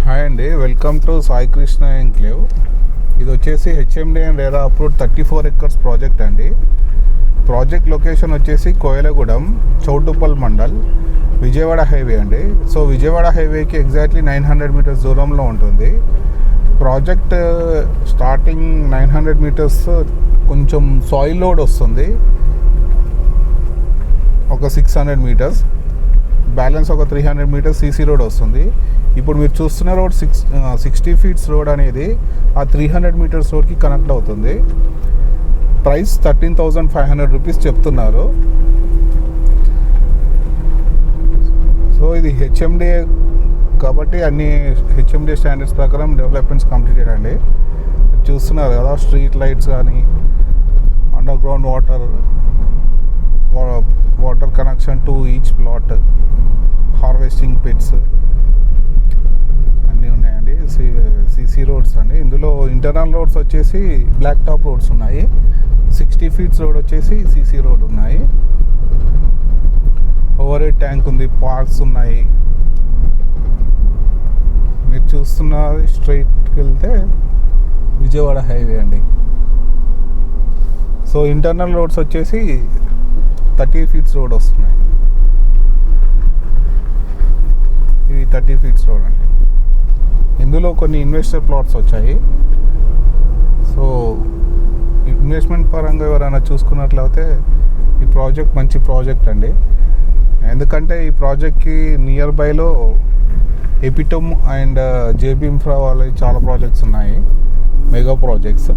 Hi అండి, welcome to Sai Krishna enclave. ఇది వచ్చేసి HMD and RERA approved 34 acres project అండి. ప్రాజెక్ట్ లొకేషన్ వచ్చేసి కోయలగూడెం, చౌటుప్పల్ మండల్, విజయవాడ హైవే అండి. సో విజయవాడ హైవేకి ఎగ్జాక్ట్లీ 900 meters దూరంలో ఉంటుంది. ప్రాజెక్ట్ స్టార్టింగ్ 900 meters కొంచెం సాయిల్ లోడ్ వస్తుంది, ఒక 600 meters. బ్యాలెన్స్ ఒక 300 meters సీసీ రోడ్ వస్తుంది. ఇప్పుడు మీరు చూస్తున్న రోడ్ 60 feet రోడ్ అనేది ఆ 300 meters రోడ్కి కనెక్ట్ అవుతుంది. ప్రైస్ 13,500 rupees చెప్తున్నారు. సో ఇది హెచ్ఎండిఏ కాబట్టి అన్ని హెచ్ఎండిఏ స్టాండర్డ్స్ ప్రకారం డెవలప్మెంట్స్ కంప్లీటెడ్ అండి. చూస్తున్నారు కదా, స్ట్రీట్ లైట్స్ కానీ, underground water connection to each plot, harvesting pits అన్నీ ఉన్నాయండి. సిసి రోడ్స్ అండి. ఇందులో ఇంటర్నల్ రోడ్స్ వచ్చేసి బ్లాక్ టాప్ రోడ్స్ ఉన్నాయి. 60 feet రోడ్ వచ్చేసి సిసి రోడ్ ఉన్నాయి. ఓవర్ హెడ్ ట్యాంక్ ఉంది, పార్క్స్ ఉన్నాయి. మీరు చూస్తున్న స్ట్రైట్కి వెళ్తే విజయవాడ హైవే అండి. సో ఇంటర్నల్ రోడ్స్ వచ్చేసి 30 feet రోడ్ వస్తున్నాయి. ఇది 30 feet రోడ్ అండి. ఇందులో కొన్ని ఇన్వెస్టర్ ప్లాట్స్ వచ్చాయి. సో ఇన్వెస్ట్మెంట్ పరంగా ఎవరైనా చూసుకున్నట్లయితే ఈ ప్రాజెక్ట్ మంచి ప్రాజెక్ట్ అండి. ఎందుకంటే ఈ ప్రాజెక్ట్కి నియర్ బైలో ఎపిటమ్ అండ్ జేబీ ఇన్ఫ్రా వాళ్ళ చాలా ప్రాజెక్ట్స్ ఉన్నాయి, మెగా ప్రాజెక్ట్స్.